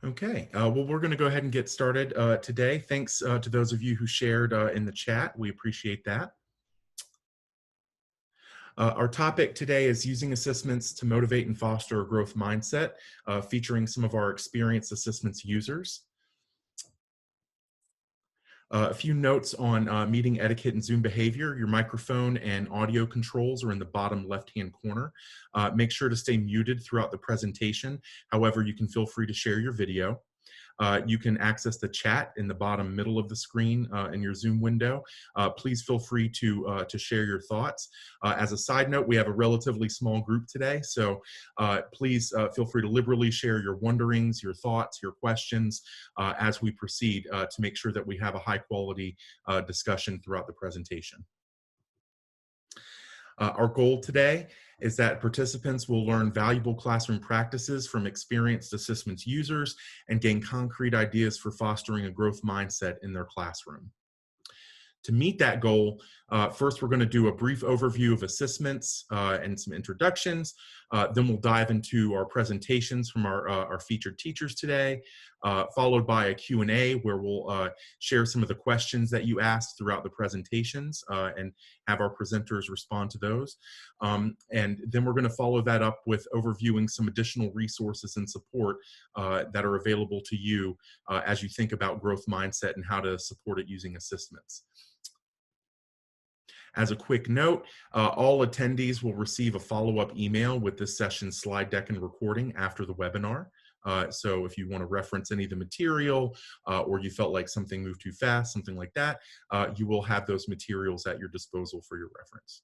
Okay, well, we're going to go ahead and get started today. Thanks to those of you who shared in the chat. We appreciate that. Our topic today is using assessments to motivate and foster a growth mindset, featuring some of our experienced assessments users. A few notes on meeting etiquette and Zoom behavior. Your microphone and audio controls are in the bottom left-hand corner. Make sure to stay muted throughout the presentation. However, you can feel free to share your video. You can access the chat in the bottom middle of the screen in your Zoom window. Please feel free to share your thoughts. As a side note, we have a relatively small group today, so please feel free to liberally share your wonderings, your thoughts, your questions as we proceed to make sure that we have a high quality discussion throughout the presentation. Our goal today is that participants will learn valuable classroom practices from experienced assessments users and gain concrete ideas for fostering a growth mindset in their classroom. To meet that goal, first we're going to do a brief overview of assessments and some introductions. Then we'll dive into our presentations from our featured teachers today, followed by a Q&A where we'll share some of the questions that you asked throughout the presentations and have our presenters respond to those. And then we're going to follow that up with overviewing some additional resources and support that are available to you as you think about growth mindset and how to support it using assessments. As a quick note, all attendees will receive a follow-up email with this session's slide deck and recording after the webinar. So if you want to reference any of the material or you felt like something moved too fast, something like that, you will have those materials at your disposal for your reference.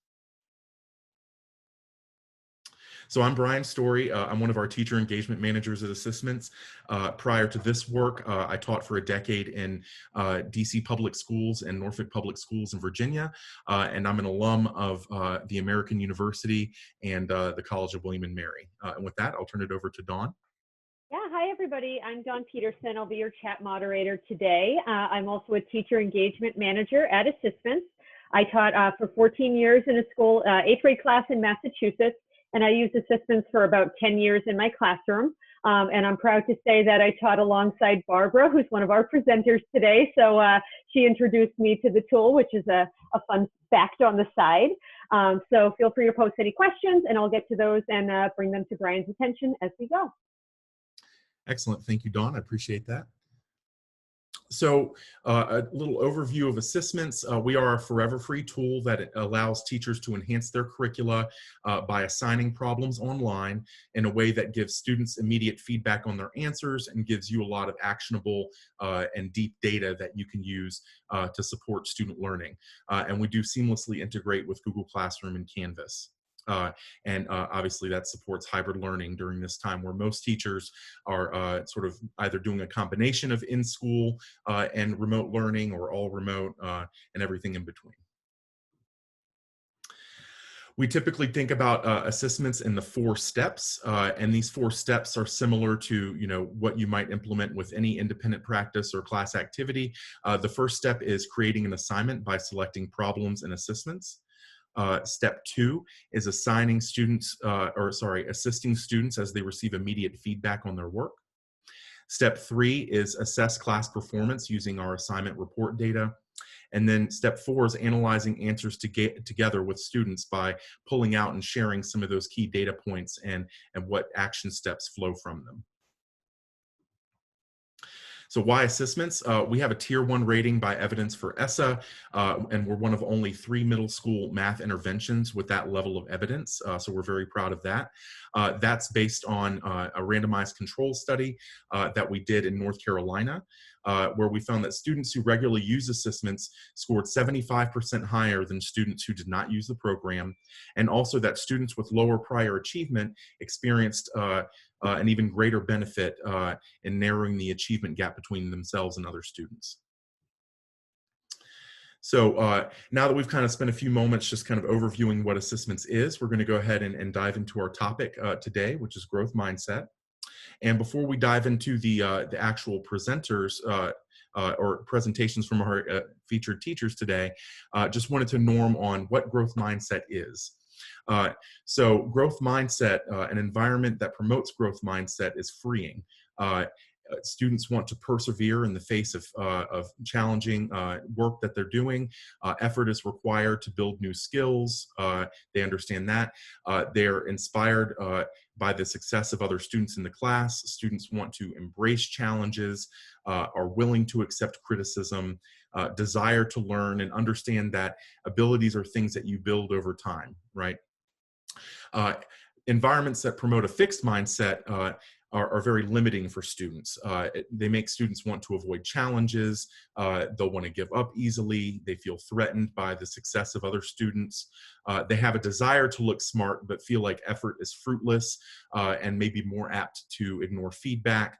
So I'm Brian Story. I'm one of our teacher engagement managers at ASSISTments. Prior to this work, I taught for a decade in DC public schools and Norfolk public schools in Virginia. And I'm an alum of the American University and the College of William and Mary. And with that, I'll turn it over to Dawn. Yeah, hi everybody. I'm Dawn Peterson. I'll be your chat moderator today. I'm also a teacher engagement manager at ASSISTments. I taught for 14 years in a school, 8th grade class in Massachusetts. And I used ASSISTments for about 10 years in my classroom. And I'm proud to say that I taught alongside Barbara, who's one of our presenters today. So she introduced me to the tool, which is a fun fact on the side. So feel free to post any questions and I'll get to those and bring them to Brian's attention as we go. Excellent. Thank you, Dawn. I appreciate that. So a little overview of ASSISTments. We are a forever free tool that allows teachers to enhance their curricula by assigning problems online in a way that gives students immediate feedback on their answers and gives you a lot of actionable and deep data that you can use to support student learning. And we do seamlessly integrate with Google Classroom and Canvas. And obviously that supports hybrid learning during this time where most teachers are sort of either doing a combination of in-school and remote learning or all remote and everything in between. We typically think about assessments in the 4 steps, and these 4 steps are similar to what you might implement with any independent practice or class activity. The first step is creating an assignment by selecting problems and assessments. Step 2 is assisting students as they receive immediate feedback on their work. Step 3 is assess class performance using our assignment report data. And then step 4 is analyzing answers together with students by pulling out and sharing some of those key data points and what action steps flow from them. So why assessments? We have a tier 1 rating by Evidence for ESSA, and we're one of only 3 middle school math interventions with that level of evidence. So we're very proud of that. That's based on a randomized control study that we did in North Carolina, where we found that students who regularly use assessments scored 75% higher than students who did not use the program, and also that students with lower prior achievement experienced an even greater benefit in narrowing the achievement gap between themselves and other students. So now that we've kind of spent a few moments just kind of overviewing what assessments is, we're going to go ahead and dive into our topic today, which is growth mindset. And before we dive into the actual presenters or presentations from our featured teachers today, just wanted to norm on what growth mindset is. So growth mindset, an environment that promotes growth mindset is freeing. students want to persevere in the face of challenging work that they're doing. Effort is required to build new skills. They understand that. They're inspired by the success of other students in the class. Students want to embrace challenges, are willing to accept criticism, desire to learn, and understand that abilities are things that you build over time, right? Environments that promote a fixed mindset are very limiting for students. They make students want to avoid challenges. They'll want to give up easily. They feel threatened by the success of other students. They have a desire to look smart, but feel like effort is fruitless, and may be more apt to ignore feedback,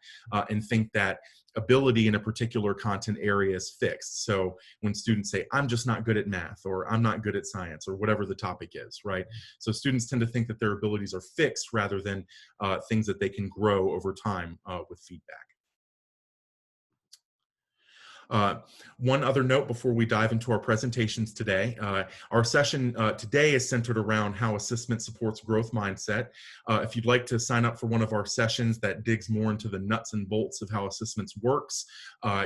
and think that ability in a particular content area is fixed. So when students say, I'm just not good at math, or I'm not good at science, or whatever the topic is, right? So students tend to think that their abilities are fixed rather than things that they can grow over time with feedback. One other note before we dive into our presentations today. Our session today is centered around how ASSISTment supports growth mindset. If you'd like to sign up for one of our sessions that digs more into the nuts and bolts of how ASSISTments works,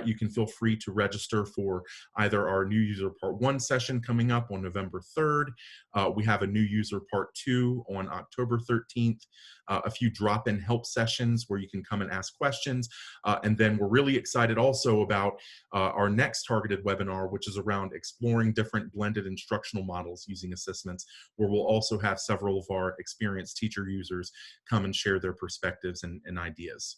you can feel free to register for either our new user part 1 session coming up on November 3rd. We have a new user part 2 on October 13th. A few drop-in help sessions where you can come and ask questions. And then we're really excited also about our next targeted webinar, which is around exploring different blended instructional models using ASSISTments, where we'll also have several of our experienced teacher users come and share their perspectives and ideas.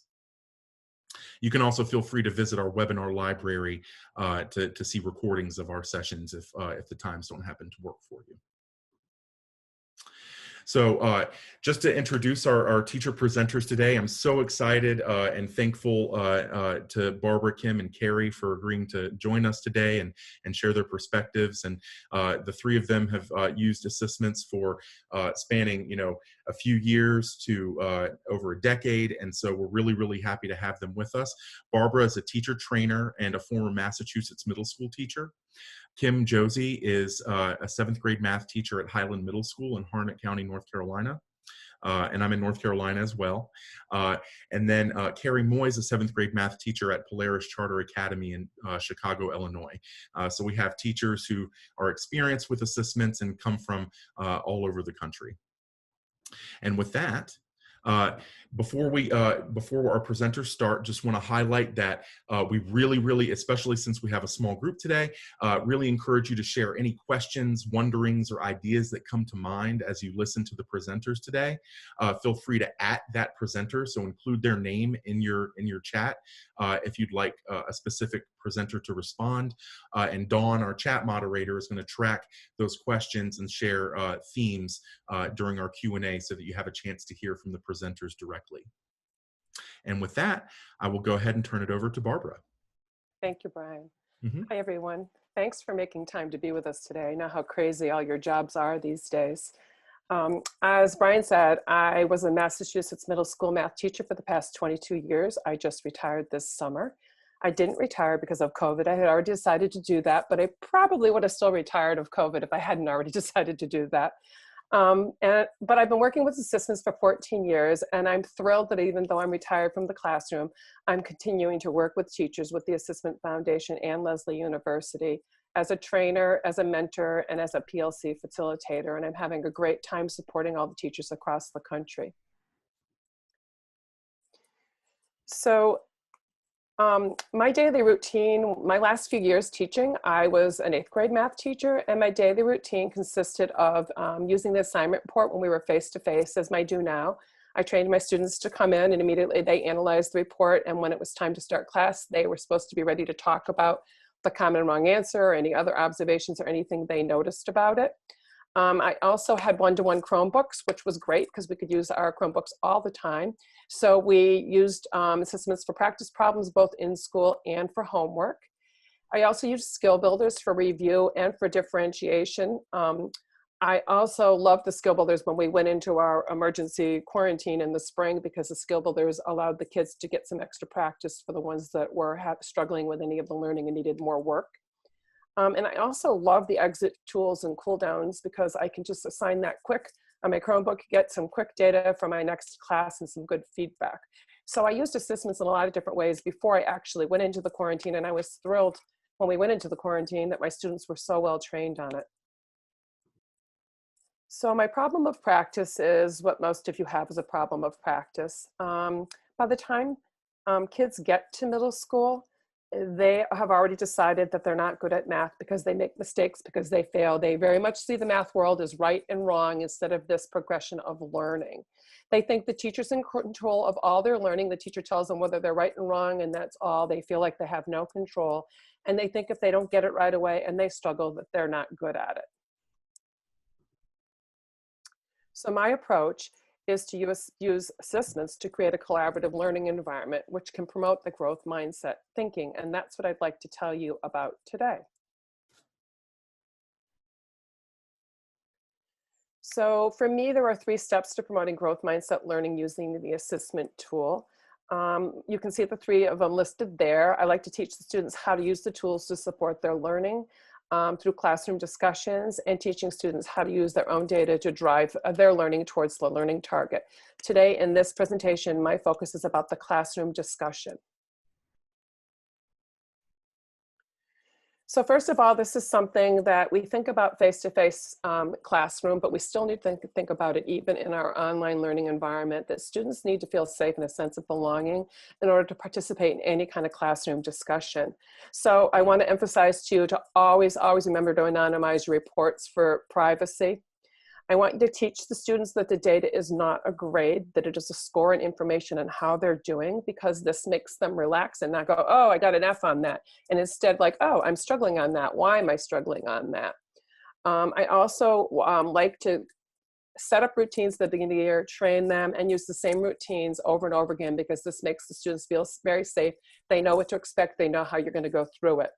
You can also feel free to visit our webinar library to see recordings of our sessions if the times don't happen to work for you. So just to introduce our teacher presenters today, I'm so excited and thankful to Barbara, Kim, and Carrie for agreeing to join us today and share their perspectives. And the three of them have used ASSISTments for spanning, a few years to over a decade. And so we're really, really happy to have them with us. Barbara is a teacher trainer and a former Massachusetts middle school teacher. Kim Josey is a 7th grade math teacher at Highland Middle School in Harnett County, North Carolina. And I'm in North Carolina as well. And then Carrie Moy is a 7th grade math teacher at Polaris Charter Academy in Chicago, Illinois. So we have teachers who are experienced with ASSISTments and come from all over the country. And with that, before our presenters start, just want to highlight that we really, especially since we have a small group today, really encourage you to share any questions, wonderings, or ideas that come to mind as you listen to the presenters today. Feel free to @ that presenter, so include their name in your chat if you'd like a specific presenter to respond. And Dawn, our chat moderator, is going to track those questions and share themes during our Q&A so that you have a chance to hear from the presenters directly. And with that, I will go ahead and turn it over to Barbara. Thank you, Brian. Mm-hmm. Hi, everyone. Thanks for making time to be with us today. I know how crazy all your jobs are these days. As Brian said, I was a Massachusetts middle school math teacher for the past 22 years. I just retired this summer. I didn't retire because of COVID. I had already decided to do that, but I probably would have still retired of COVID if I hadn't already decided to do that. But I've been working with ASSISTments for 14 years, and I'm thrilled that even though I'm retired from the classroom, I'm continuing to work with teachers with the ASSISTment Foundation and Lesley University as a trainer, as a mentor, and as a PLC facilitator, and I'm having a great time supporting all the teachers across the country. So my daily routine, my last few years teaching, I was an 8th grade math teacher, and my daily routine consisted of using the assignment report when we were face-to-face, as I do now. I trained my students to come in and immediately they analyzed the report, and when it was time to start class, they were supposed to be ready to talk about the common and wrong answer or any other observations or anything they noticed about it. I also had one-to-one Chromebooks, which was great because we could use our Chromebooks all the time. So we used ASSISTments for practice problems, both in school and for homework. I also used skill builders for review and for differentiation. I also loved the skill builders when we went into our emergency quarantine in the spring, because the skill builders allowed the kids to get some extra practice for the ones that were struggling with any of the learning and needed more work. And I also love the exit tools and cooldowns because I can just assign that quick on my Chromebook, get some quick data for my next class and some good feedback. So I used ASSISTments in a lot of different ways before I actually went into the quarantine, and I was thrilled when we went into the quarantine that my students were so well trained on it. So my problem of practice is what most of you have is a problem of practice. By the time kids get to middle school, they have already decided that they're not good at math because they make mistakes, because they fail. They very much see the math world as right and wrong instead of this progression of learning. They think the teacher's in control of all their learning. The teacher tells them whether they're right and wrong, and that's all. They feel like they have no control. And they think if they don't get it right away and they struggle, that they're not good at it. So my approach is to use ASSISTments to create a collaborative learning environment which can promote the growth mindset thinking, and that's what I'd like to tell you about today. So for me, there are 3 steps to promoting growth mindset learning using the ASSISTment tool. You can see the 3 of them listed there. I like to teach the students how to use the tools to support their learning through classroom discussions, and teaching students how to use their own data to drive their learning towards the learning target. Today in this presentation, my focus is about the classroom discussion. So first of all, this is something that we think about face-to-face classroom, but we still need to think about it even in our online learning environment, that students need to feel safe and a sense of belonging in order to participate in any kind of classroom discussion. So I want to emphasize to you to always remember to anonymize your reports for privacy. I want you to teach the students that the data is not a grade, that it is a score and information on how they're doing, because this makes them relax and not go, oh, I got an F on that. And instead like, oh, I'm struggling on that. Why am I struggling on that? I also like to set up routines at the beginning of the year, train them, and use the same routines over and over again, because this makes the students feel very safe. They know what to expect. They know how you're going to go through it.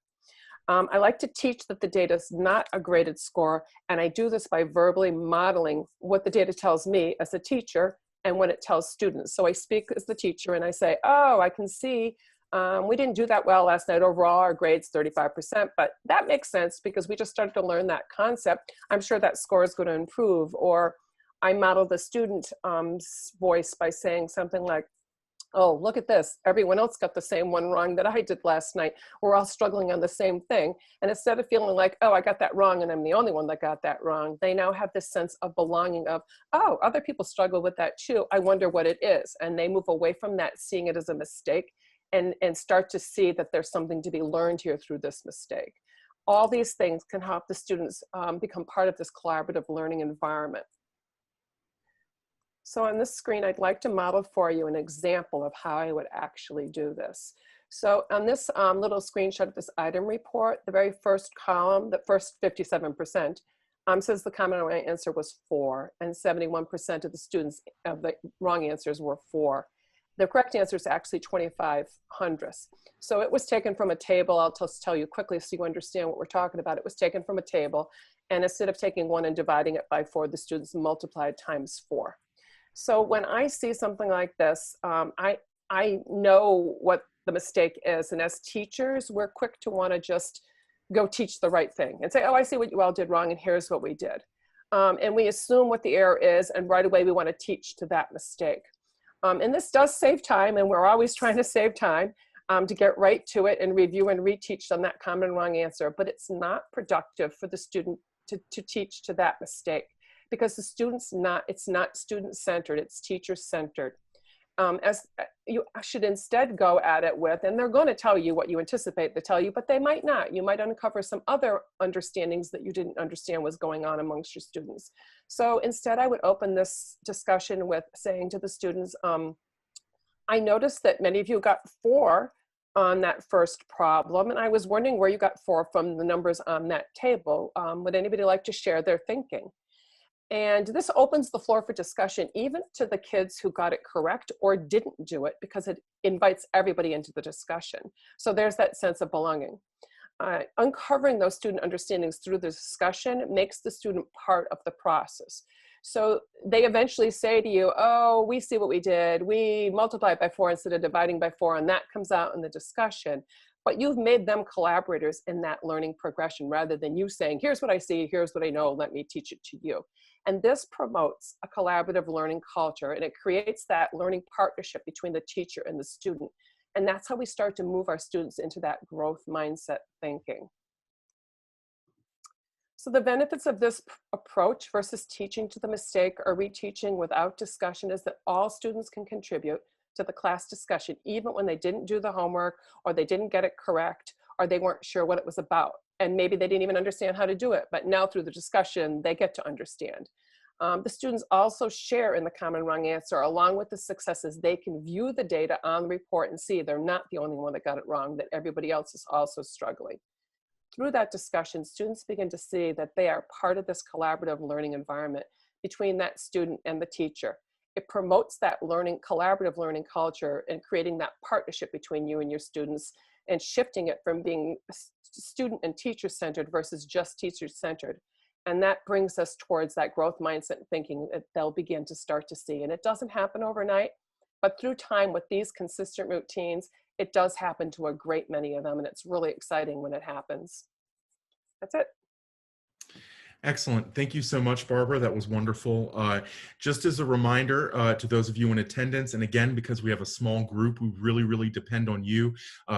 I like to teach that the data is not a graded score, and I do this by verbally modeling what the data tells me as a teacher and what it tells students. So I speak as the teacher and I say, oh, I can see we didn't do that well last night. Overall, our grade's 35%, but that makes sense because we just started to learn that concept. I'm sure that score is going to improve. Or I model the student voice by saying something like, oh, look at this. Everyone else got the same one wrong that I did last night. We're all struggling on the same thing. And instead of feeling like, oh, I got that wrong and I'm the only one that got that wrong, they now have this sense of belonging of, oh, other people struggle with that too. I wonder what it is. And they move away from that, seeing it as a mistake, and start to see that there's something to be learned here through this mistake. All these things can help the students become part of this collaborative learning environment. So on this screen, I'd like to model for you an example of how I would actually do this. So on this little screenshot of this item report, the very first column, the first 57%, says the common right answer was 4, and 71% of the students of the wrong answers were 4. The correct answer is actually 25 hundredths. So it was taken from a table. I'll just tell you quickly so you understand what we're talking about. It was taken from a table, and instead of taking 1 and dividing it by 4, the students multiplied times 4. So when I see something like this, I know what the mistake is. And as teachers, we're quick to want to just go teach the right thing and say, oh, I see what you all did wrong, and here's what we did. And we assume what the error is, and right away we want to teach to that mistake. And this does save time, and we're always trying to save time to get right to it and review and reteach on that common wrong answer. But it's not productive for the student to teach to that mistake, because the student's it's not student-centered, it's teacher-centered. As you should instead go at it with, and they're going to tell you what you anticipate to tell you, but they might not. You might uncover some other understandings that you didn't understand was going on amongst your students. So instead, I would open this discussion with saying to the students, I noticed that many of you got 4 on that first problem, and I was wondering where you got 4 from the numbers on that table. Would anybody like to share their thinking? And this opens the floor for discussion, even to the kids who got it correct or didn't do it, because it invites everybody into the discussion. So there's that sense of belonging. Uncovering those student understandings through the discussion makes the student part of the process. So they eventually say to you, oh, we see what we did. We multiplied by 4 instead of dividing by 4, and that comes out in the discussion. but you've made them collaborators in that learning progression rather than you saying, here's what I see, here's what I know, let me teach it to you. And this promotes a collaborative learning culture, and it creates that learning partnership between the teacher and the student. And that's how we start to move our students into that growth mindset thinking. So the benefits of this approach versus teaching to the mistake or reteaching without discussion is that all students can contribute to the class discussion, even when they didn't do the homework or they didn't get it correct or they weren't sure what it was about. And maybe they didn't even understand how to do it, but now through the discussion, they get to understand. The students also share in the common wrong answer. Along with the successes, they can view the data on the report and see they're not the only one that got it wrong, that everybody else is also struggling. Through that discussion, students begin to see that they are part of this collaborative learning environment between that student and the teacher. It promotes that collaborative learning culture and creating that partnership between you and your students and shifting it from being student and teacher centered versus just teacher centered. And that brings us towards that growth mindset thinking that they'll begin to start to see. And it doesn't happen overnight, but through time with these consistent routines, it does happen to a great many of them. And it's really exciting when it happens. That's it. Excellent. Thank you so much, Barbara. That was wonderful. Just as a reminder to those of you in attendance, and again, because we have a small group, we really depend on you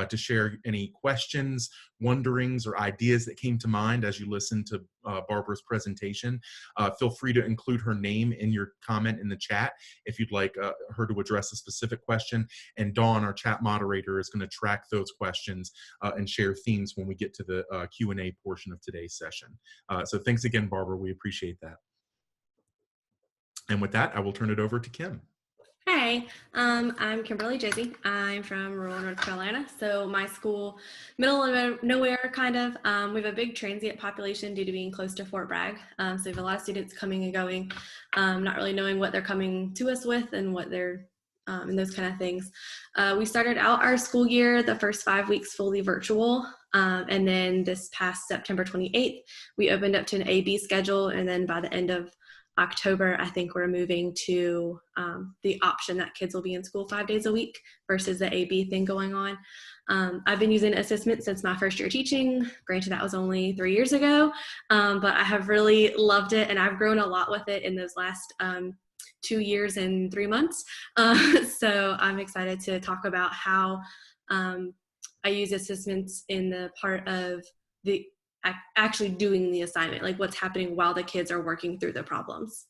to share any questions, wonderings, or ideas that came to mind as you listen to Barbara's presentation. Feel free to include her name in your comment in the chat if you'd like her to address a specific question. And Dawn, our chat moderator, is going to track those questions and share themes when we get to the Q&A portion of today's session. So thanks again, Barbara. We appreciate that. And with that, I will turn it over to Kim. Hey, I'm Kimberly Josey. I'm from rural North Carolina. So my school, middle of nowhere, kind of. We have a big transient population due to being close to Fort Bragg. So we have a lot of students coming and going, not really knowing what they're coming to us with and what they're, and those kind of things. We started out our school year, the first 5 weeks, fully virtual. And then this past September 28th, we opened up to an A/B schedule. And then by the end of October, I think we're moving to the option that kids will be in school 5 days a week versus the A/B thing going on. I've been using ASSISTments since my first year teaching. Granted, that was only 3 years ago, but I have really loved it, and I've grown a lot with it in those last 2 years and 3 months. So I'm excited to talk about how I use ASSISTments in the part of the actually doing the assignment, like what's happening while the kids are working through the problems.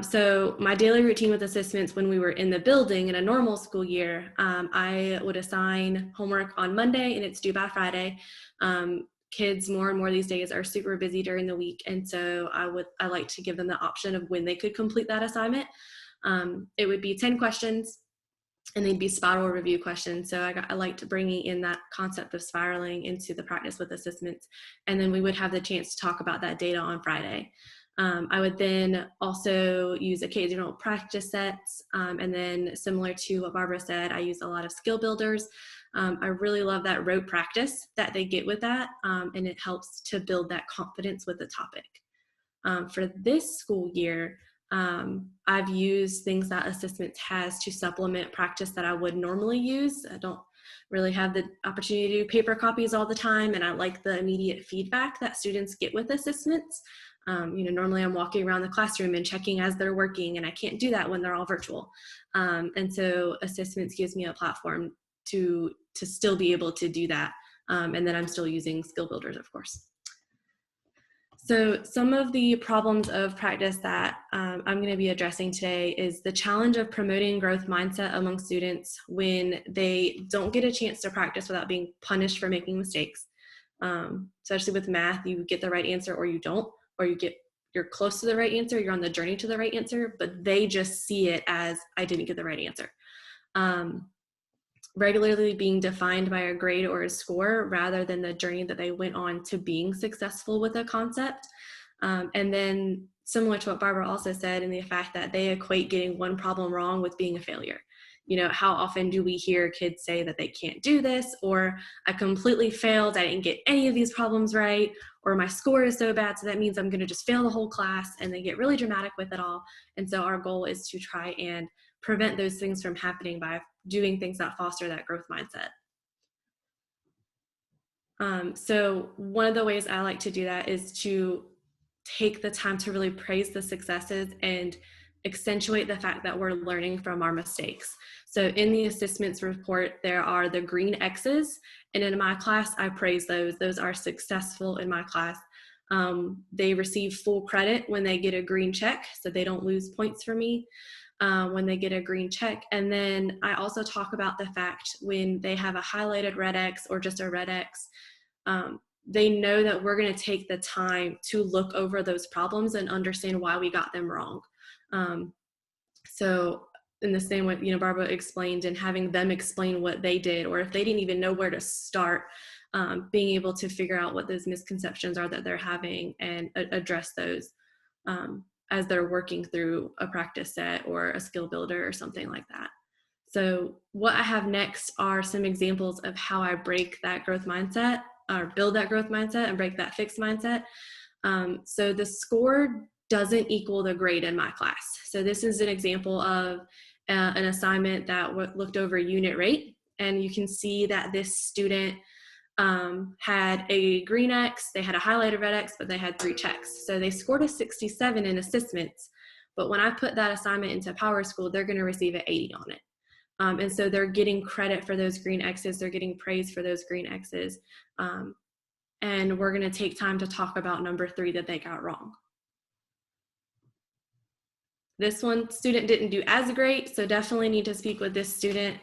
So my daily routine with ASSISTments when we were in the building in a normal school year, I would assign homework on Monday and it's due by Friday. Kids more and more these days are super busy during the week, and so I like to give them the option of when they could complete that assignment. It would be 10 questions, and they'd be spiral review questions. So I liked bringing in that concept of spiraling into the practice with ASSISTments, and then we would have the chance to talk about that data on Friday. I would then also use occasional practice sets, and then similar to what Barbara said, I use a lot of skill builders. I really love that rote practice that they get with that, and it helps to build that confidence with the topic. For this school year, I've used things that ASSISTments has to supplement practice that I would normally use. I don't really have the opportunity to do paper copies all the time, and I like the immediate feedback that students get with ASSISTments. Normally I'm walking around the classroom and checking as they're working, and I can't do that when they're all virtual. And so ASSISTments gives me a platform to still be able to do that. And then I'm still using skill builders, of course. So some of the problems of practice that I'm going to be addressing today is the challenge of promoting growth mindset among students when they don't get a chance to practice without being punished for making mistakes. Especially with math, you get the right answer or you don't, or you're close to the right answer, you're on the journey to the right answer, but they just see it as I didn't get the right answer. Regularly being defined by a grade or a score rather than the journey that they went on to being successful with a concept. And then similar to what Barbara also said, in the fact that they equate getting one problem wrong with being a failure. How often do we hear kids say that they can't do this, or I completely failed, I didn't get any of these problems right, or my score is so bad, so that means I'm going to just fail the whole class, and they get really dramatic with it all. And so our goal is to try and prevent those things from happening by doing things that foster that growth mindset. So one of the ways I like to do that is to take the time to really praise the successes and accentuate the fact that we're learning from our mistakes. So in the assessments report, there are the green X's, and in my class, I praise those. Those are successful in my class. They receive full credit when they get a green check, so they don't lose points for me when they get a green check. And then I also talk about the fact when they have a highlighted red X or just a red X, they know that we're going to take the time to look over those problems and understand why we got them wrong. So in the same way, Barbara explained, and having them explain what they did, or if they didn't even know where to start, being able to figure out what those misconceptions are that they're having and address those as they're working through a practice set or a skill builder or something like that. So what I have next are some examples of how I break that growth mindset, or build that growth mindset and break that fixed mindset. So the score doesn't equal the grade in my class. So this is an example of an assignment that looked over unit rate, and you can see that this student had a green X, they had a highlighted red X, but they had 3 checks. So they scored a 67 in assessments, but when I put that assignment into PowerSchool, they're gonna receive an 80 on it. And so they're getting credit for those green X's, they're getting praise for those green X's. And we're gonna take time to talk about number 3 that they got wrong. This one student didn't do as great, so definitely need to speak with this student.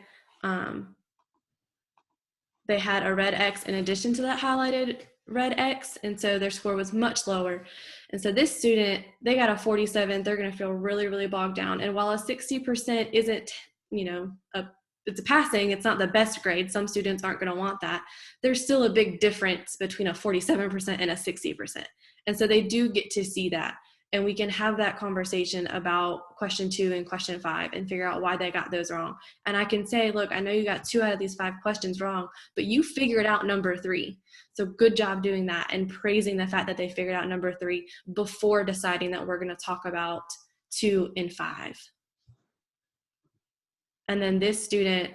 They had a red X in addition to that highlighted red X, and so their score was much lower. And so this student, they got a 47, they're gonna feel really, really bogged down. And while a 60% isn't, it's a passing, it's not the best grade, some students aren't gonna want that, there's still a big difference between a 47% and a 60%. And so they do get to see that. And we can have that conversation about question 2 and question 5 and figure out why they got those wrong. And I can say, look, I know you got 2 out of these 5 questions wrong, but you figured out number 3. So good job doing that and praising the fact that they figured out number 3 before deciding that we're gonna talk about 2 and 5. And then this student,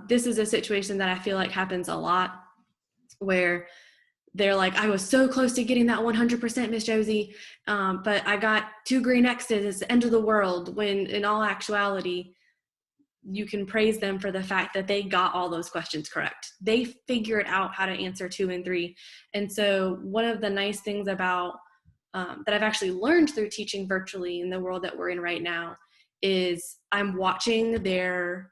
this is a situation that I feel like happens a lot, where they're like, I was so close to getting that 100%, Miss Josey, but I got 2 green X's, it's the end of the world, when in all actuality, you can praise them for the fact that they got all those questions correct. They figured out how to answer 2 and 3. And so one of the nice things about, that I've actually learned through teaching virtually in the world that we're in right now, is I'm watching their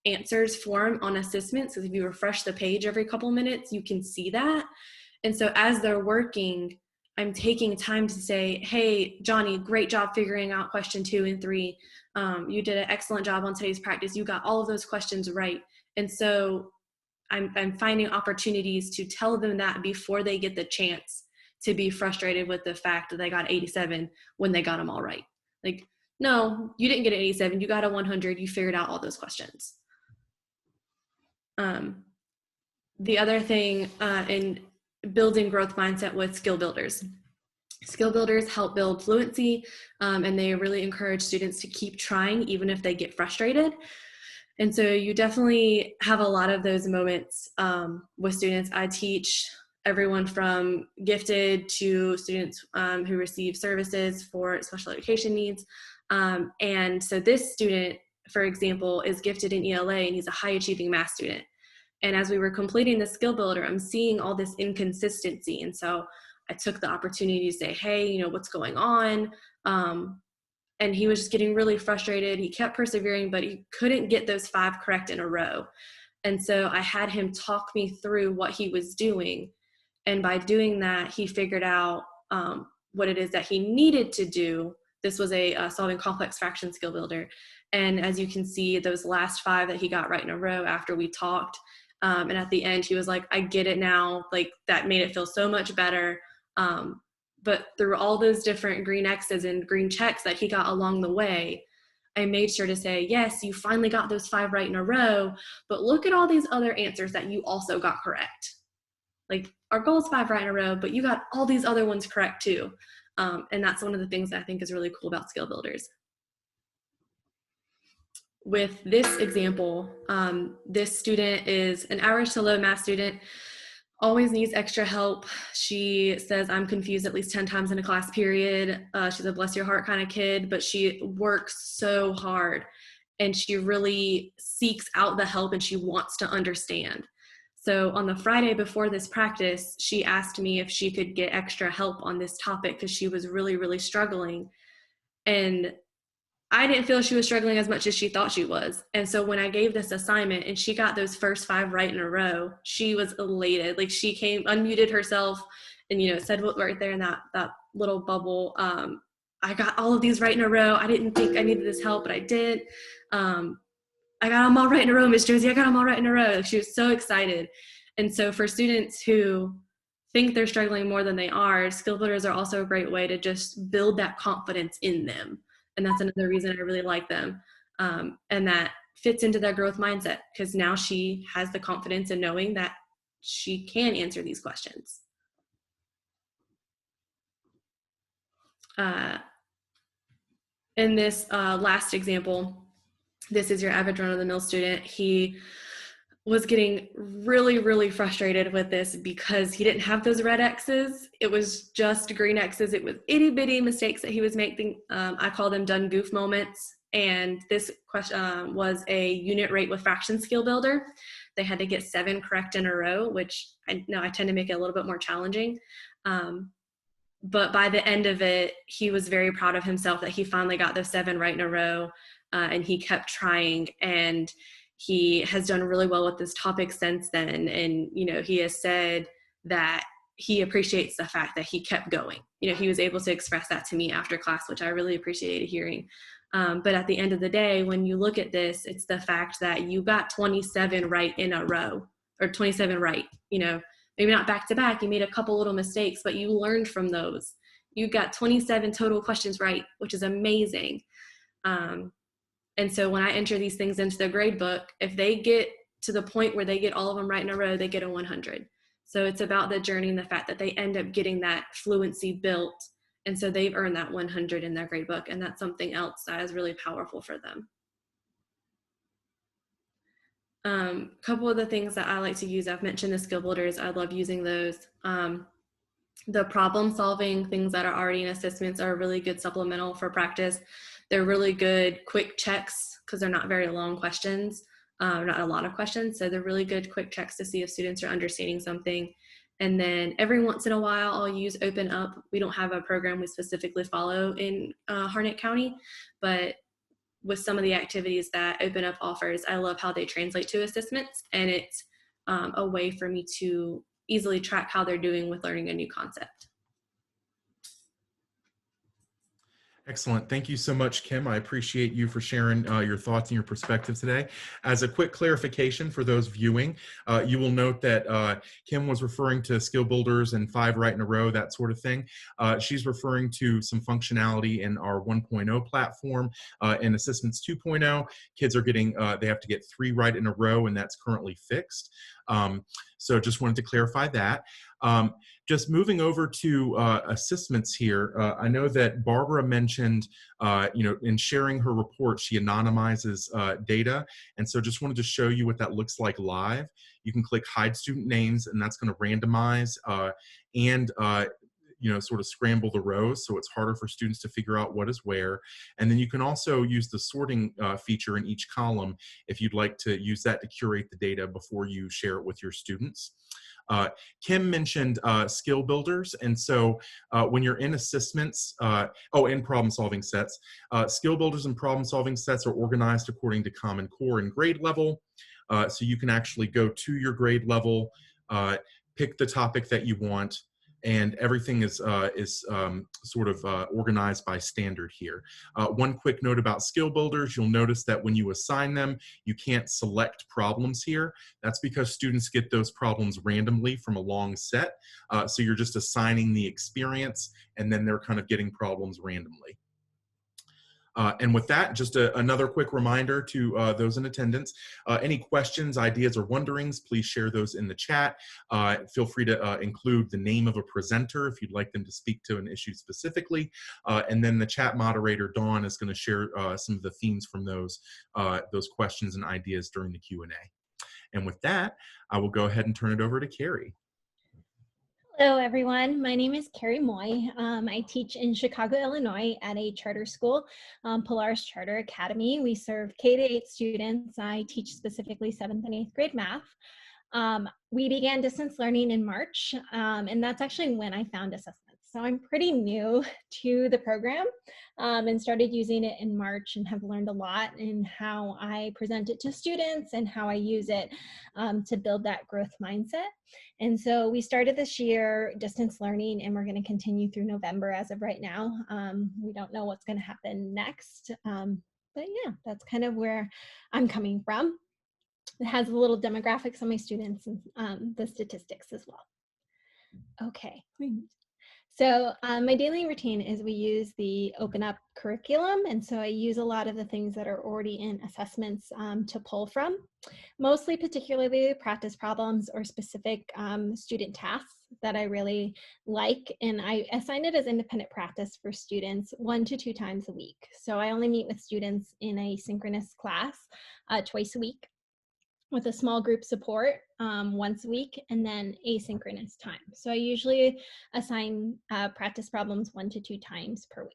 answers form on assessments. So if you refresh the page every couple minutes, you can see that. And so as they're working, I'm taking time to say, hey, Johnny, great job figuring out question 2 and 3. You did an excellent job on today's practice. You got all of those questions right. And so I'm finding opportunities to tell them that before they get the chance to be frustrated with the fact that they got 87 when they got them all right. Like, no, you didn't get an 87, you got a 100, you figured out all those questions. The other thing in building growth mindset with skill builders. Skill builders help build fluency, and they really encourage students to keep trying even if they get frustrated. And so you definitely have a lot of those moments with students. I teach everyone from gifted to students who receive services for special education needs. And so this student, for example, is gifted in ELA, and he's a high achieving math student. And as we were completing the skill builder, I'm seeing all this inconsistency. And so I took the opportunity to say, hey, what's going on? And he was just getting really frustrated. He kept persevering, but he couldn't get those 5 correct in a row. And so I had him talk me through what he was doing. And by doing that, he figured out what it is that he needed to do. This was a solving complex fraction skill builder. And as you can see, those last 5 that he got right in a row after we talked, and at the end, he was like, I get it now. Like, that made it feel so much better. But through all those different green X's and green checks that he got along the way, I made sure to say, yes, you finally got those 5 right in a row, but look at all these other answers that you also got correct. Like, our goal is 5 right in a row, but you got all these other ones correct too. And that's one of the things that I think is really cool about skill builders. With this example, this student is an average to low math student. always needs extra help. She says, I'm confused at least 10 times in a class period. She's a bless your heart kind of kid, but she works so hard and she really seeks out the help and she wants to understand. So on the Friday before this practice, she asked me if she could get extra help on this topic because she was really, really struggling. And I didn't feel she was struggling as much as she thought she was. And so when I gave this assignment and she got those first 5 right in a row, she was elated. Like she came, unmuted herself and, you know, said what right there in that little bubble. I got all of these right in a row. I didn't think I needed this help, but I did. I got them all right in a row, Miss Josey. I got them all right in a row. She was so excited. And so for students who think they're struggling more than they are, skill builders are also a great way to just build that confidence in them. And that's another reason I really like them. And that fits into their growth mindset because now she has the confidence in knowing that she can answer these questions. In this last example, this is your average run-of-the-mill student. He was getting really, really frustrated with this because he didn't have those red X's. It was just green X's. It was itty bitty mistakes that he was making. I call them done goof moments. And this question was a unit rate with fraction skill builder. They had to get 7 correct in a row, which I tend to make it a little bit more challenging. But by the end of it, he was very proud of himself that he finally got those 7 right in a row. And he kept trying, and he has done really well with this topic since then. And, you know, he has said that he appreciates the fact that he kept going. You know, he was able to express that to me after class, which I really appreciated hearing. But at the end of the day, when you look at this, it's the fact that you got 27 right in a row, or 27 right, you know, maybe not back to back. You made a couple little mistakes, but you learned from those. You got 27 total questions right, which is amazing. And so when I enter these things into the grade book, if they get to the point where they get all of them right in a row, they get a 100. So it's about the journey and the fact that they end up getting that fluency built. And so they've earned that 100 in their grade book. And that's something else that is really powerful for them. A couple of the things that I like to use, I've mentioned the skill builders. I love using those. The problem solving things that are already in assessments are a really good supplemental for practice. They're really good quick checks because they're not very long questions, not a lot of questions. So they're really good quick checks to see if students are understanding something. And then every once in a while, I'll use Open Up. We don't have a program we specifically follow in Harnett County, but with some of the activities that Open Up offers, I love how they translate to assessments, and it's a way for me to easily track how they're doing with learning a new concept. Excellent. Thank you so much, Kim. I appreciate you for sharing your thoughts and your perspective today. As a quick clarification for those viewing, you will note that Kim was referring to skill builders and 5 right in a row, that sort of thing. She's referring to some functionality in our 1.0 platform. In ASSISTments 2.0, kids are getting, they have to get 3 right in a row, and that's currently fixed. So just wanted to clarify that. Just moving over to ASSISTments here, I know that Barbara mentioned, you know, in sharing her report, she anonymizes data. And so just wanted to show you what that looks like live. You can click hide student names, and that's going to randomize and you know, sort of scramble the rows, so it's harder for students to figure out what is where. And then you can also use the sorting feature in each column if you'd like to use that to curate the data before you share it with your students. Kim mentioned skill builders, and so when you're in assessments, in problem solving sets, skill builders and problem solving sets are organized according to Common Core and grade level. So you can actually go to your grade level, pick the topic that you want, and everything is sort of organized by standard here. One quick note about skill builders, you'll notice that when you assign them, you can't select problems here. That's because students get those problems randomly from a long set. So you're just assigning the experience, and then they're kind of getting problems randomly. And with that, just another quick reminder to those in attendance. Any questions, ideas, or wonderings, please share those in the chat. Feel free to include the name of a presenter if you'd like them to speak to an issue specifically. And then the chat moderator, Dawn, is going to share some of the themes from those questions and ideas during the Q&A. And with that, I will go ahead and turn it over to Carrie. Hello, everyone. My name is Carrie Moy. I teach in Chicago, Illinois at a charter school, Polaris Charter Academy. We serve K-8 students. I teach specifically 7th and 8th grade math. We began distance learning in March, and that's actually when I found assessments. So I'm pretty new to the program and started using it in March and have learned a lot in how I present it to students and how I use it to build that growth mindset. And so we started this year distance learning, and we're going to continue through November as of right now. We don't know what's going to happen next, but yeah, that's kind of where I'm coming from. It has a little demographics on my students and the statistics as well. Okay. So my daily routine is we use the Open Up curriculum, and so I use a lot of the things that are already in assessments to pull from, mostly particularly practice problems or specific student tasks that I really like, and I assign it as independent practice for students 1 to 2 times a week. So I only meet with students in a synchronous class twice a week, with a small group support once a week, and then asynchronous time. So I usually assign practice problems 1 to 2 times per week.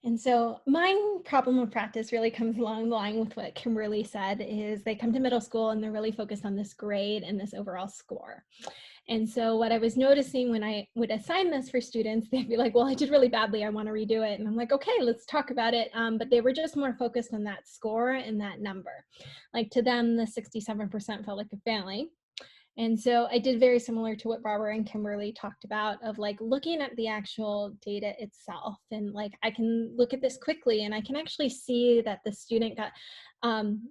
And so my problem of practice really comes along the line with what Kimberly said, is they come to middle school and they're really focused on this grade and this overall score. And so what I was noticing when I would assign this for students, they'd be like, well, I did really badly, I want to redo it. And I'm like, okay, let's talk about it. But they were just more focused on that score and that number. Like to them, the 67% felt like a failing. And so I did very similar to what Barbara and Kimberly talked about, of like looking at the actual data itself. And like, I can look at this quickly and I can actually see that the student got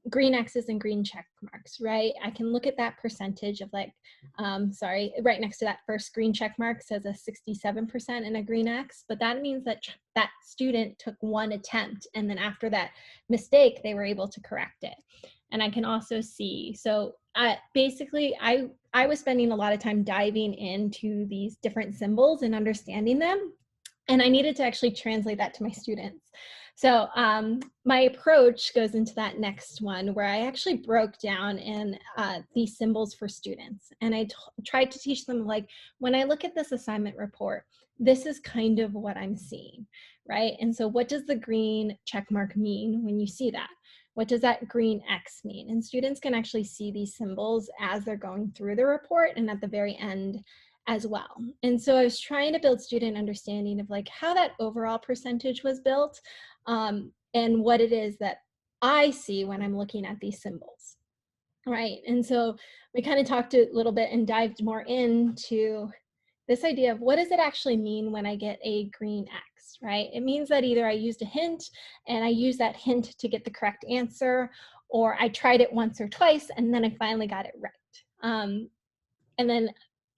green X's and green check marks, right? I can look at that percentage of like, right next to that first green check mark says a 67% and a green X, but that means that that student took 1 attempt, and then after that mistake, they were able to correct it. And I can also see, so basically I was spending a lot of time diving into these different symbols and understanding them, and I needed to actually translate that to my students. So my approach goes into that next one, where I actually broke down in these symbols for students. And I tried to teach them, like, when I look at this assignment report, this is kind of what I'm seeing, right? And so what does the green check mark mean when you see that? What does that green X mean? And students can actually see these symbols as they're going through the report and at the very end as well. And so I was trying to build student understanding of like how that overall percentage was built and what it is that I see when I'm looking at these symbols, right? And so we kind of talked a little bit and dived more into this idea of what does it actually mean when I get a green X, right? It means that either I used a hint and I use that hint to get the correct answer, or I tried it once or twice and then I finally got it right. And then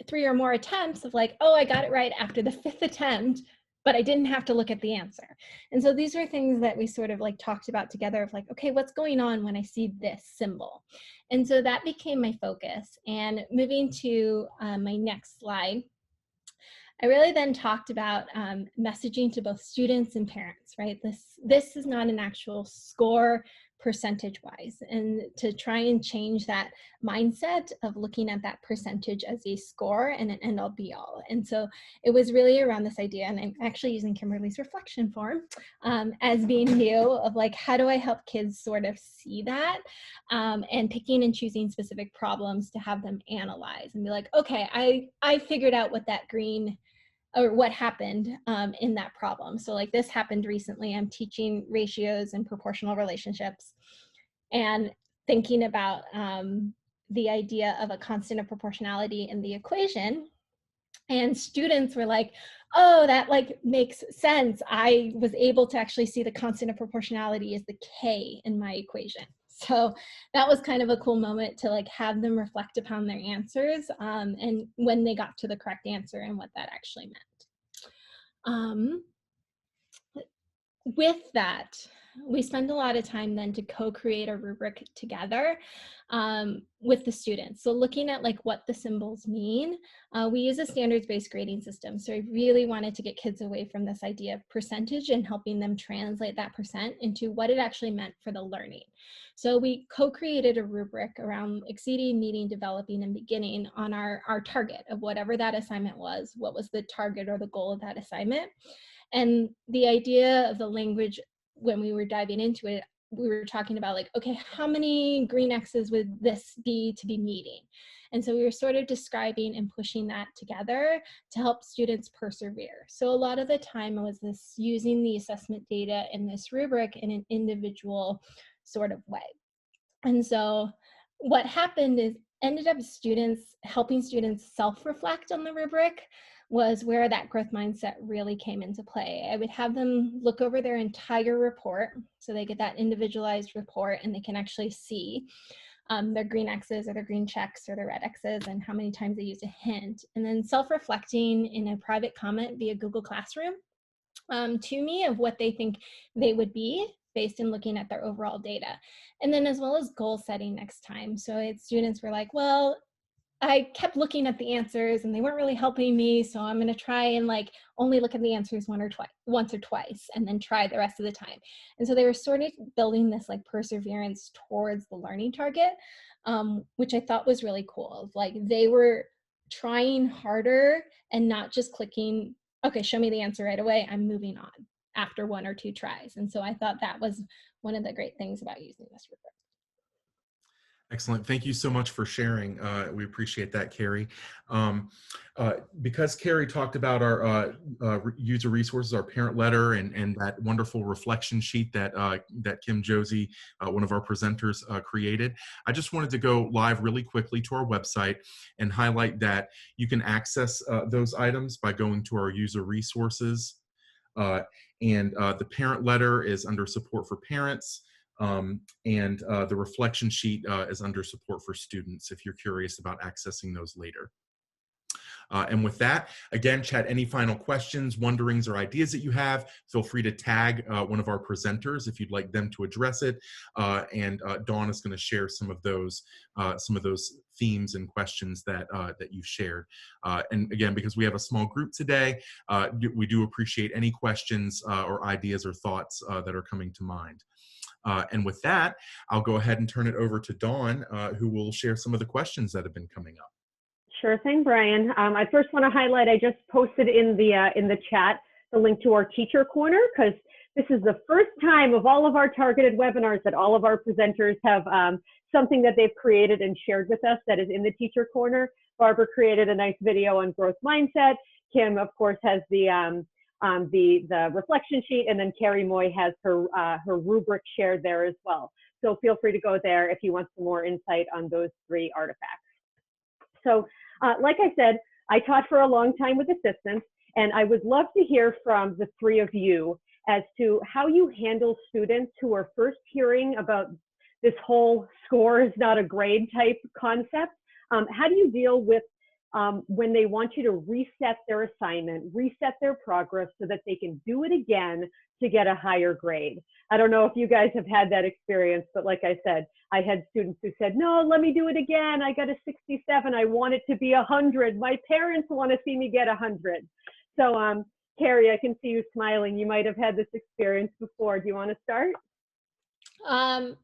3 or more attempts of like, oh, I got it right after the 5th attempt, but I didn't have to look at the answer. And so these are things that we sort of like talked about together of like, okay, what's going on when I see this symbol? And so that became my focus. And moving to my next slide, I really then talked about messaging to both students and parents, right? This is not an actual score percentage-wise, and to try and change that mindset of looking at that percentage as a score and an end-all be-all. And so it was really around this idea, and I'm actually using Kimberly's reflection form as being new, of like, how do I help kids sort of see that, and picking and choosing specific problems to have them analyze and be like, okay, I figured out what that green or what happened in that problem. So like this happened recently. I'm teaching ratios and proportional relationships and thinking about the idea of a constant of proportionality in the equation. And students were like, oh, that like makes sense. I was able to actually see the constant of proportionality is the K in my equation. So that was kind of a cool moment to like have them reflect upon their answers and when they got to the correct answer and what that actually meant. With that, we spend a lot of time then to co-create a rubric together with the students. So looking at like what the symbols mean, we use a standards-based grading system. So I really wanted to get kids away from this idea of percentage and helping them translate that percent into what it actually meant for the learning. So we co-created a rubric around exceeding, meeting, developing, and beginning on our target of whatever that assignment was, what was the target or the goal of that assignment. And the idea of the language, when we were diving into it, we were talking about like, okay, how many green X's would this be to be meeting? And so we were sort of describing and pushing that together to help students persevere. So a lot of the time was this using the assessment data in this rubric in an individual sort of way. And so what happened is ended up helping students self-reflect on the rubric was where that growth mindset really came into play. I would have them look over their entire report so they get that individualized report and they can actually see their green X's or their green checks or their red X's and how many times they used a hint. And then self-reflecting in a private comment via Google Classroom to me of what they think they would be based in looking at their overall data. And then as well as goal setting next time. So students were like, well, I kept looking at the answers and they weren't really helping me. So I'm going to try and like only look at the answers once or twice and then try the rest of the time. And so they were sort of building this like perseverance towards the learning target, which I thought was really cool. Like they were trying harder and not just clicking, okay, show me the answer right away, I'm moving on after one or two tries. And so I thought that was one of the great things about using this rubric. Excellent. Thank you so much for sharing. We appreciate that, Carrie. Because Carrie talked about our user resources, our parent letter, and that wonderful reflection sheet that Kim Josey, one of our presenters, created, I just wanted to go live really quickly to our website and highlight that you can access those items by going to our user resources. And the parent letter is under support for parents. And the reflection sheet is under support for students if you're curious about accessing those later. And with that, again, chat any final questions, wonderings, or ideas that you have. Feel free to tag one of our presenters if you'd like them to address it. And Dawn is going to share some of those themes and questions that you've shared. And again, because we have a small group today, we do appreciate any questions or ideas or thoughts that are coming to mind. And with that, I'll go ahead and turn it over to Dawn, who will share some of the questions that have been coming up. Sure thing, Brian. I first want to highlight, I just posted in the chat the link to our teacher corner, because this is the first time of all of our targeted webinars that all of our presenters have something that they've created and shared with us that is in the teacher corner. Barbara created a nice video on growth mindset. Kim, of course, has the reflection sheet, and then Carrie Moy has her rubric shared there as well. So feel free to go there if you want some more insight on those three artifacts. So like I said, I taught for a long time with assistants, and I would love to hear from the three of you as to how you handle students who are first hearing about this whole score is not a grade type concept. How do you deal with when they want you to reset their assignment, reset their progress so that they can do it again to get a higher grade? I don't know if you guys have had that experience, but like I said, I had students who said, no, let me do it again. I got a 67. I want it to be 100. My parents want to see me get 100. So Carrie, I can see you smiling. You might have had this experience before. Do you want to start?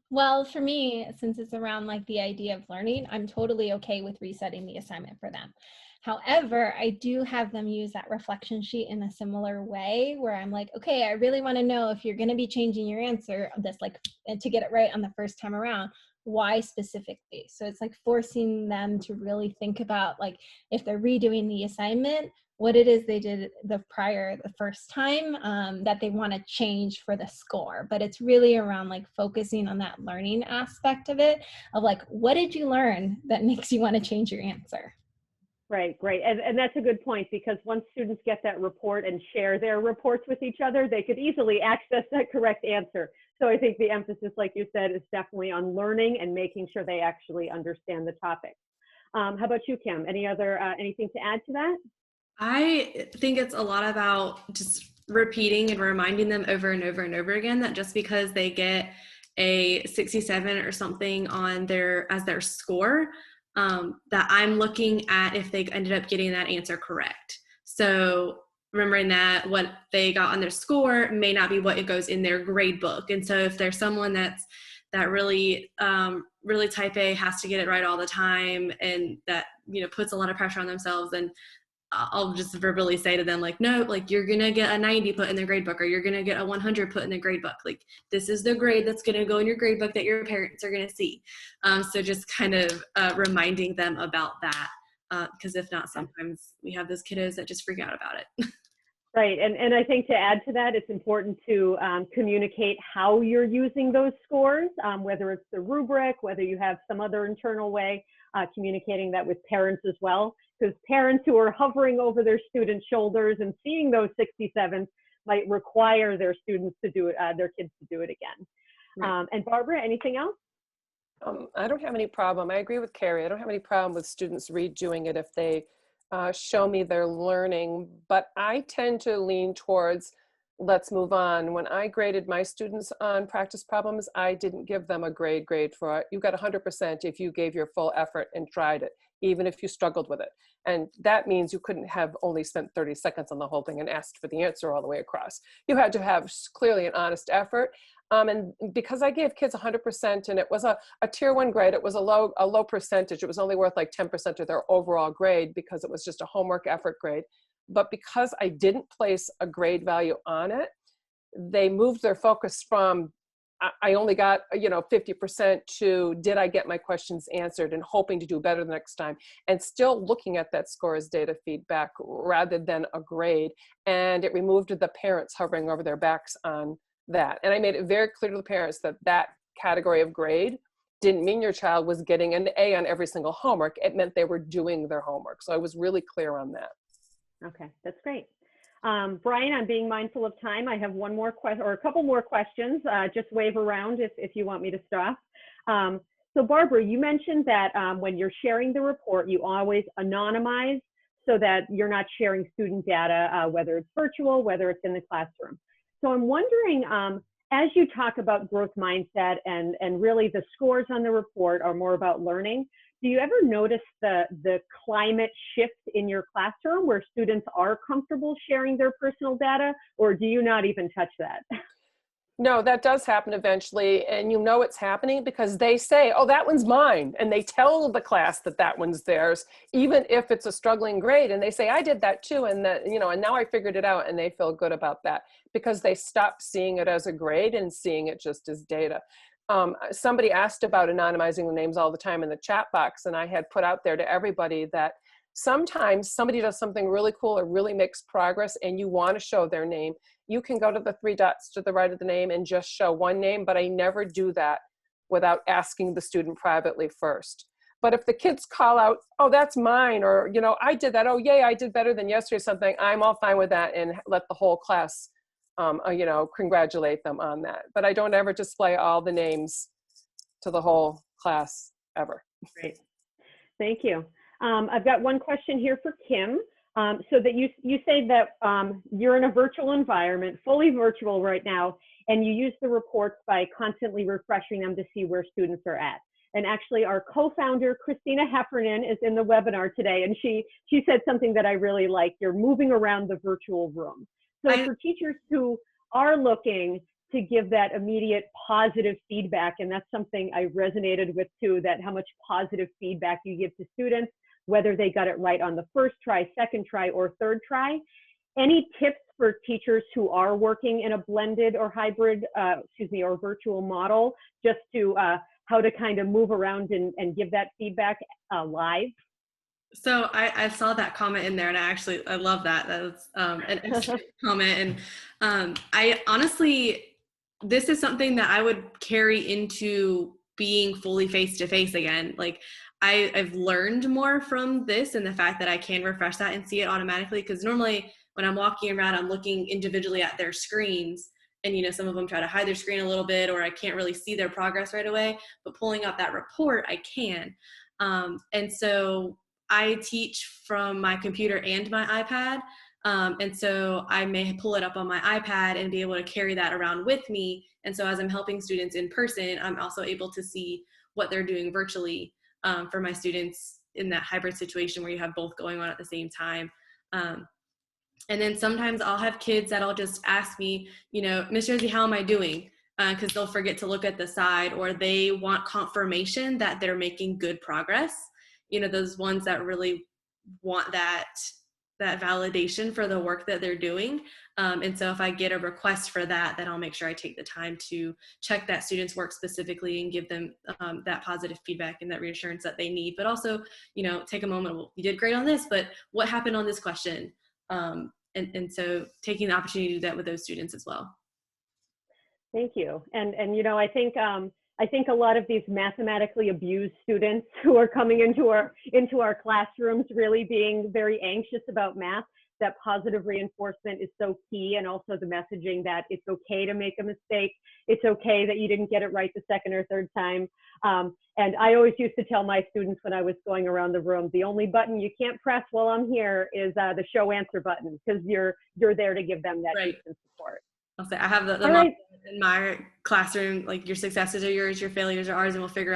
Well, for me, since it's around like the idea of learning, I'm totally okay with resetting the assignment for them. However, I do have them use that reflection sheet in a similar way where I'm like, okay, I really want to know if you're going to be changing your answer that's like to get it right on the first time around, why specifically? So it's like forcing them to really think about like if they're redoing the assignment, what it is they did the first time that they want to change for the score. But it's really around like focusing on that learning aspect of it, of like, what did you learn that makes you want to change your answer? Right, great. And that's a good point, because once students get that report and share their reports with each other, they could easily access that correct answer. So I think the emphasis, like you said, is definitely on learning and making sure they actually understand the topic. How about you, Kim? Anything to add to that? I think it's a lot about just repeating and reminding them over and over and over again that just because they get a 67 or something on as their score, that I'm looking at if they ended up getting that answer correct. So remembering that what they got on their score may not be what it goes in their grade book. And so if there's someone that really, really type A, has to get it right all the time, and that, puts a lot of pressure on themselves, and I'll just verbally say to them, like, no, like, you're going to get a 90 put in their grade book, or you're going to get a 100 put in the grade book. Like, this is the grade that's going to go in your grade book that your parents are going to see. So just kind of reminding them about that, because if not, sometimes we have those kiddos that just freak out about it. Right, and I think to add to that, it's important to communicate how you're using those scores, whether it's the rubric, whether you have some other internal way, communicating that with parents as well, because parents who are hovering over their students' shoulders and seeing those 67s might require their students to do it, their kids to do it again. Right. And Barbara, anything else? I don't have any problem. I agree with Carrie. I don't have any problem with students redoing it if they show me they're learning, but I tend to lean towards let's move on. When I graded my students on practice problems, I didn't give them a grade for it. You got 100% if you gave your full effort and tried it, even if you struggled with it. And that means you couldn't have only spent 30 seconds on the whole thing and asked for the answer all the way across. You had to have clearly an honest effort. And because I gave kids 100% and it was a tier 1 grade, it was a low percentage. It was only worth like 10% of their overall grade because it was just a homework effort grade. But because I didn't place a grade value on it, they moved their focus from I only got 50% to did I get my questions answered, and hoping to do better the next time, and still looking at that score as data feedback rather than a grade. And it removed the parents hovering over their backs on that. And I made it very clear to the parents that that category of grade didn't mean your child was getting an A on every single homework. It meant they were doing their homework. So I was really clear on that. Okay, that's great. Brian, I'm being mindful of time. I have one more question or a couple more questions. Just wave around if you want me to stop. So Barbara, you mentioned that when you're sharing the report, you always anonymize so that you're not sharing student data, whether it's virtual, whether it's in the classroom. So I'm wondering, as you talk about growth mindset and really the scores on the report are more about learning, do you ever notice the climate shift in your classroom where students are comfortable sharing their personal data, or do you not even touch that? No, that does happen eventually, and it's happening because they say, oh, that one's mine, and they tell the class that that one's theirs, even if it's a struggling grade, and they say, I did that too, and that, and now I figured it out, and they feel good about that because they stop seeing it as a grade and seeing it just as data. Somebody asked about anonymizing the names all the time in the chat box, and I had put out there to everybody that sometimes somebody does something really cool or really makes progress and you want to show their name. You can go to the 3 dots to the right of the name and just show one name, but I never do that without asking the student privately first. But if the kids call out, oh, that's mine, or, I did that, oh, yay, I did better than yesterday or something, I'm all fine with that and let the whole class, congratulate them on that. But I don't ever display all the names to the whole class ever. Great. Thank you. I've got one question here for Kim. So that you say that you're in a virtual environment, fully virtual right now, and you use the reports by constantly refreshing them to see where students are at. And actually our co-founder, Christina Heffernan, is in the webinar today, and she said something that I really like. You're moving around the virtual room. So for teachers who are looking to give that immediate positive feedback, and that's something I resonated with too, that how much positive feedback you give to students, whether they got it right on the first try, second try, or third try. Any tips for teachers who are working in a blended or hybrid, or virtual model, just to how to kind of move around and give that feedback live? So I saw that comment in there, and I love that. That was an interesting comment. And I honestly, this is something that I would carry into being fully face-to-face again. Like, I've learned more from this and the fact that I can refresh that and see it automatically, because normally when I'm walking around, I'm looking individually at their screens, and some of them try to hide their screen a little bit, or I can't really see their progress right away, but pulling up that report, I can. And so I teach from my computer and my iPad. And so I may pull it up on my iPad and be able to carry that around with me. And so as I'm helping students in person, I'm also able to see what they're doing virtually for my students in that hybrid situation where you have both going on at the same time. And then sometimes I'll have kids that'll just ask me, you know, Miss Josey, how am I doing? Because they'll forget to look at the side, or they want confirmation that they're making good progress. You know, those ones that really want that validation for the work that they're doing. And so if I get a request for that, then I'll make sure I take the time to check that student's work specifically and give them that positive feedback and that reassurance that they need. But also, you know, take a moment, well, you did great on this, but what happened on this question? And so taking the opportunity to do that with those students as well. Thank you. And you know, I think a lot of these mathematically abused students who are coming into our classrooms really being very anxious about math, that positive reinforcement is so key, and also the messaging that it's okay to make a mistake. It's okay that you didn't get it right the second or third time. And I always used to tell my students when I was going around the room, the only button you can't press while I'm here is the show answer button, because you're there to give them that Right. instant support. I'll say I have the Right. in my classroom, like, your successes are yours, your failures are ours, and we'll figure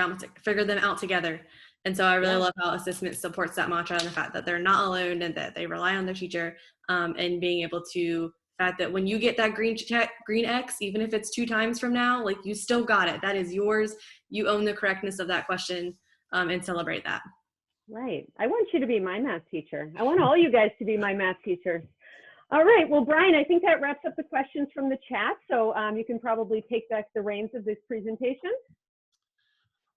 them out together. And so I really love how ASSISTment supports that mantra, and the fact that they're not alone and that they rely on their teacher, and being able to, the fact that when you get that green X, even if it's 2 times from now, like, you still got it. That is yours. You own the correctness of that question, and celebrate that. Right. I want you to be my math teacher. I want all you guys to be my math teachers. All right. Well, Brian, I think that wraps up the questions from the chat. So you can probably take back the reins of this presentation.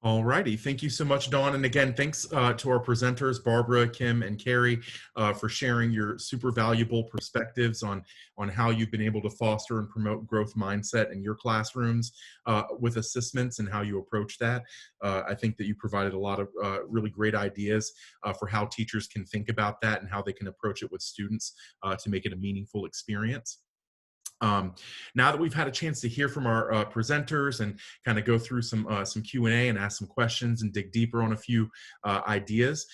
All righty. Thank you so much, Dawn. And again, thanks to our presenters, Barbara, Kim, and Carrie, for sharing your super valuable perspectives on how you've been able to foster and promote growth mindset in your classrooms with ASSISTments and how you approach that. I think that you provided a lot of really great ideas for how teachers can think about that and how they can approach it with students to make it a meaningful experience. Now that we've had a chance to hear from our presenters and kind of go through some Q&A and ask some questions and dig deeper on a few ideas,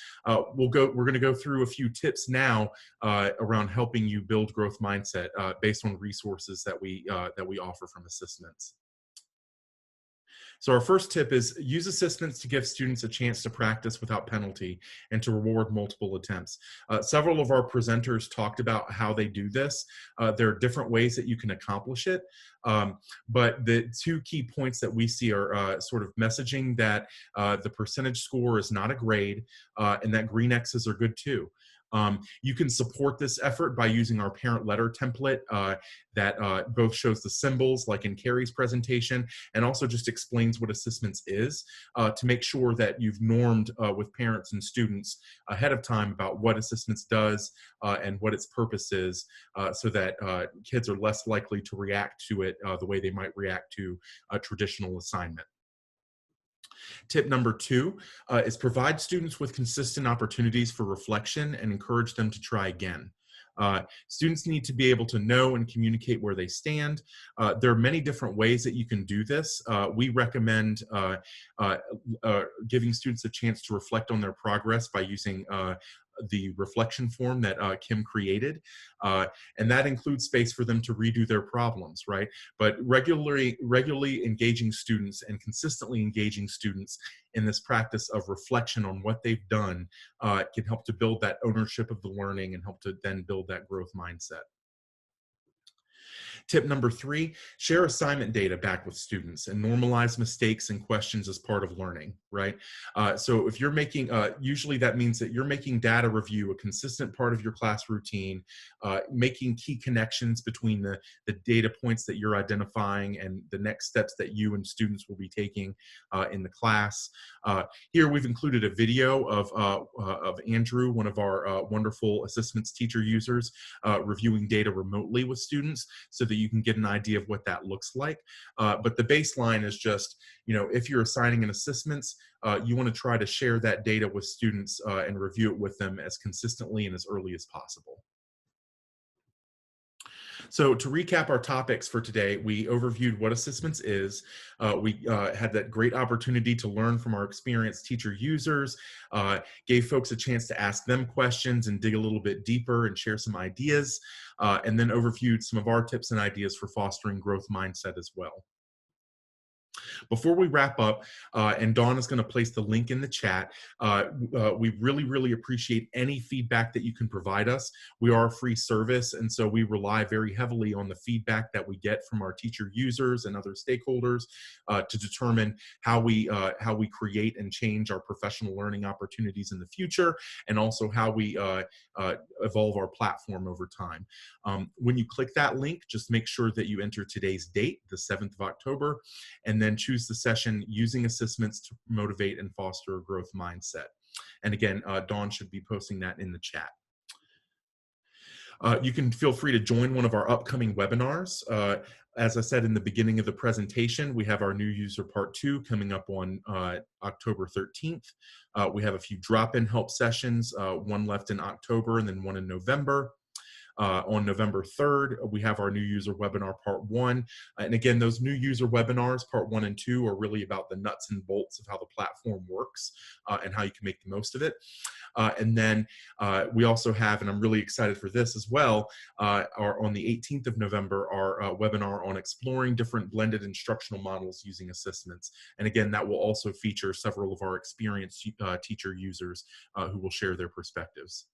we're going to go through a few tips now around helping you build growth mindset based on resources that we offer from ASSISTments. So our first tip is use ASSISTments to give students a chance to practice without penalty and to reward multiple attempts. Several of our presenters talked about how they do this. There are different ways that you can accomplish it. But the 2 key points that we see are sort of messaging that the percentage score is not a grade and that green X's are good too. You can support this effort by using our parent letter template that both shows the symbols, like in Carrie's presentation, and also just explains what ASSISTments is to make sure that you've normed with parents and students ahead of time about what ASSISTments does and what its purpose is, so that kids are less likely to react to it the way they might react to a traditional assignment. Tip number 2 is provide students with consistent opportunities for reflection and encourage them to try again. Students need to be able to know and communicate where they stand. There are many different ways that you can do this. We recommend giving students a chance to reflect on their progress by using the reflection form that Kim created. And that includes space for them to redo their problems, right? But regularly engaging students and consistently engaging students in this practice of reflection on what they've done can help to build that ownership of the learning and help to then build that growth mindset. Tip number 3, share assignment data back with students and normalize mistakes and questions as part of learning, right? So if you're making, usually that means that you're making data review a consistent part of your class routine, making key connections between the data points that you're identifying and the next steps that you and students will be taking in the class. Here we've included a video of Andrew, one of our wonderful ASSISTments teacher users, reviewing data remotely with students so that you can get an idea of what that looks like. But the baseline is just, you know, if you're assigning an ASSISTments, you want to try to share that data with students and review it with them as consistently and as early as possible. So to recap our topics for today, we overviewed what assessments is. We had that great opportunity to learn from our experienced teacher users, gave folks a chance to ask them questions and dig a little bit deeper and share some ideas, and then overviewed some of our tips and ideas for fostering growth mindset as well. Before we wrap up, and Dawn is going to place the link in the chat, we really appreciate any feedback that you can provide us. We are a free service, and so we rely very heavily on the feedback that we get from our teacher users and other stakeholders to determine how we create and change our professional learning opportunities in the future, and also how we evolve our platform over time. When you click that link, just make sure that you enter today's date, the 7th of October, and then choose the session Using Assessments to Motivate and Foster a Growth Mindset. And again, Dawn should be posting that in the chat. You can feel free to join one of our upcoming webinars. As I said in the beginning of the presentation, we have our new user part 2 coming up on October 13th. We have a few drop-in help sessions, one left in October and then one in November. On November 3rd, we have our new user webinar part 1. And again, those new user webinars, part 1 and 2, are really about the nuts and bolts of how the platform works and how you can make the most of it. And then we also have, and I'm really excited for this as well, on the 18th of November, our webinar on exploring different blended instructional models using assessments. And again, that will also feature several of our experienced teacher users who will share their perspectives.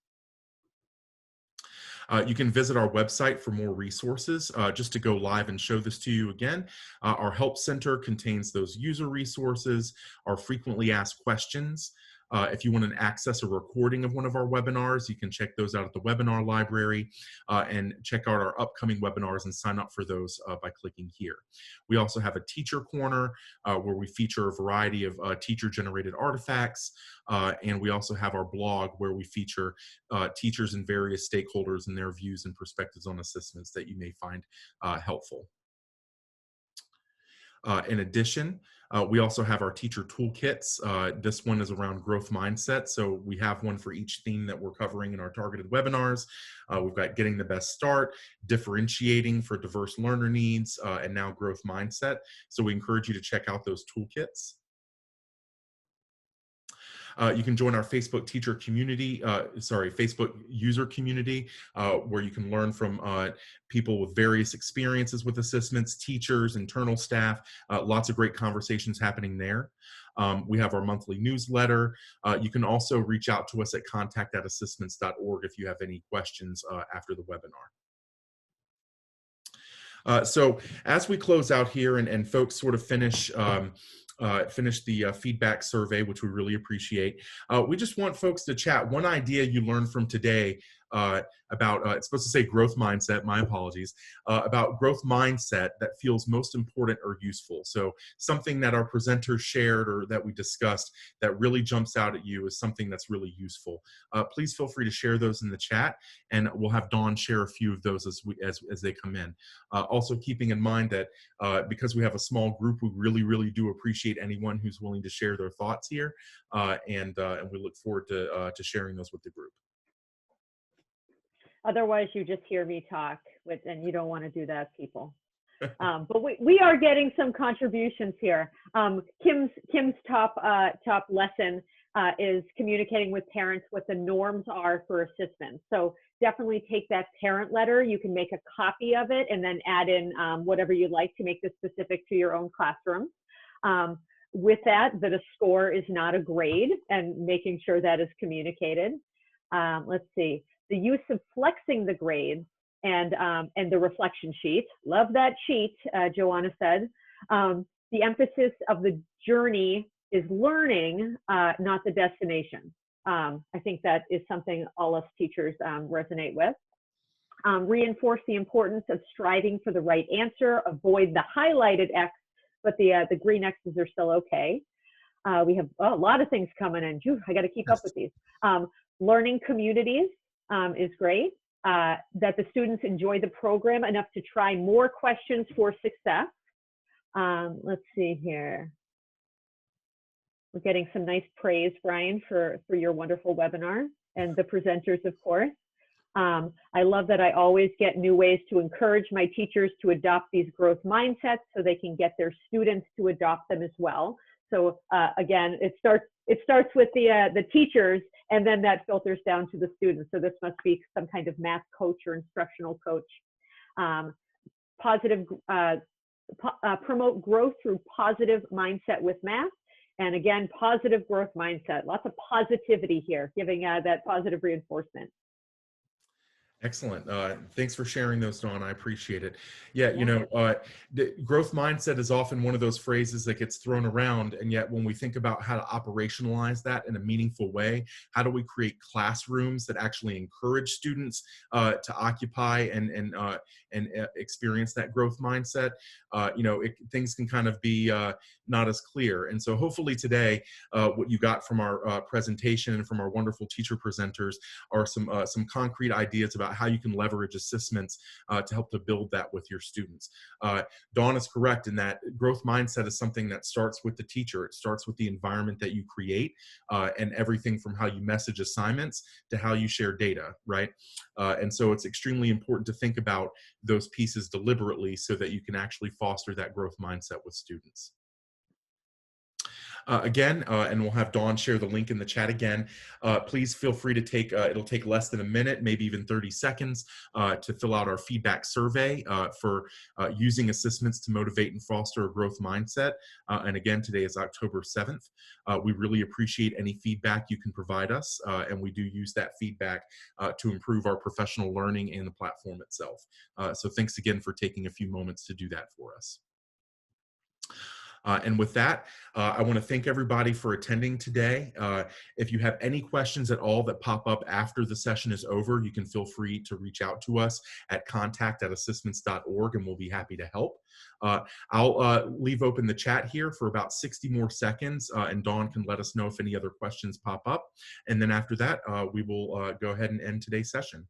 You can visit our website for more resources. Just to go live and show this to you again, our Help Center contains those user resources, our frequently asked questions. If you want to access a recording of one of our webinars, you can check those out at the webinar library and check out our upcoming webinars and sign up for those by clicking here. We also have a teacher corner where we feature a variety of teacher-generated artifacts, and we also have our blog where we feature teachers and various stakeholders and their views and perspectives on assessments that you may find helpful. In addition, we also have our teacher toolkits. This one is around growth mindset. So we have one for each theme that we're covering in our targeted webinars. We've got getting the best start, differentiating for diverse learner needs, and now growth mindset. So we encourage you to check out those toolkits. You can join our Facebook teacher community, Facebook user community, where you can learn from people with various experiences with assessments, teachers, internal staff, lots of great conversations happening there. We have our monthly newsletter. You can also reach out to us at contact@assistments.org if you have any questions after the webinar. So as we close out here and folks sort of finish the feedback survey, which we really appreciate, we just want folks to chat. One idea you learned from today about, it's supposed to say growth mindset, my apologies, about growth mindset that feels most important or useful. So something that our presenters shared or that we discussed that really jumps out at you is something that's really useful. Please feel free to share those in the chat, and we'll have Dawn share a few of those as they come in. Also keeping in mind that because we have a small group, we really do appreciate anyone who's willing to share their thoughts here, and we look forward to sharing those with the group. Otherwise, you just hear me talk, and you don't want to do that, people. But we are getting some contributions here. Kim's top lesson is communicating with parents what the norms are for assessments. So definitely take that parent letter. You can make a copy of it and then add in whatever you'd like to make this specific to your own classroom. With that a score is not a grade, and making sure that is communicated. Let's see. The use of flexing the grades and the reflection sheet. Love that sheet, Joanna said. The emphasis of the journey is learning, not the destination. I think that is something all us teachers resonate with. Reinforce the importance of striving for the right answer. Avoid the highlighted X, but the green X's are still okay. We have a lot of things coming in. I got to keep up with these. Learning communities is great. That the students enjoy the program enough to try more questions for success. Let's see here. We're getting some nice praise, Brian, for your wonderful webinar, and the presenters, of course. I love that I always get new ways to encourage my teachers to adopt these growth mindsets so they can get their students to adopt them as well. So again, it starts with the teachers, and then that filters down to the students. So this must be some kind of math coach or instructional coach. Promote growth through positive mindset with math. And again, positive growth mindset, lots of positivity here, giving that positive reinforcement. Excellent. Thanks for sharing those, Dawn. I appreciate it. Yeah, you know, the growth mindset is often one of those phrases that gets thrown around, and yet when we think about how to operationalize that in a meaningful way, how do we create classrooms that actually encourage students to occupy and experience that growth mindset? You know, things can kind of be not as clear. And so hopefully today, what you got from our presentation and from our wonderful teacher presenters are some concrete ideas about how you can leverage assessments to help to build that with your students. Dawn is correct in that growth mindset is something that starts with the teacher. It starts with the environment that you create and everything from how you message assignments to how you share data, right? And so it's extremely important to think about those pieces deliberately so that you can actually foster that growth mindset with students. Again, and we'll have Dawn share the link in the chat again. Please feel free to take, it'll take less than a minute, maybe even 30 seconds to fill out our feedback survey for using assessments to motivate and foster a growth mindset. And again, today is October 7th. We really appreciate any feedback you can provide us, and we do use that feedback to improve our professional learning and the platform itself. So thanks again for taking a few moments to do that for us. And with that, I want to thank everybody for attending today. If you have any questions at all that pop up after the session is over, you can feel free to reach out to us at contact@assistments.org, and we'll be happy to help. I'll leave open the chat here for about 60 more seconds, and Dawn can let us know if any other questions pop up. And then after that, we will go ahead and end today's session.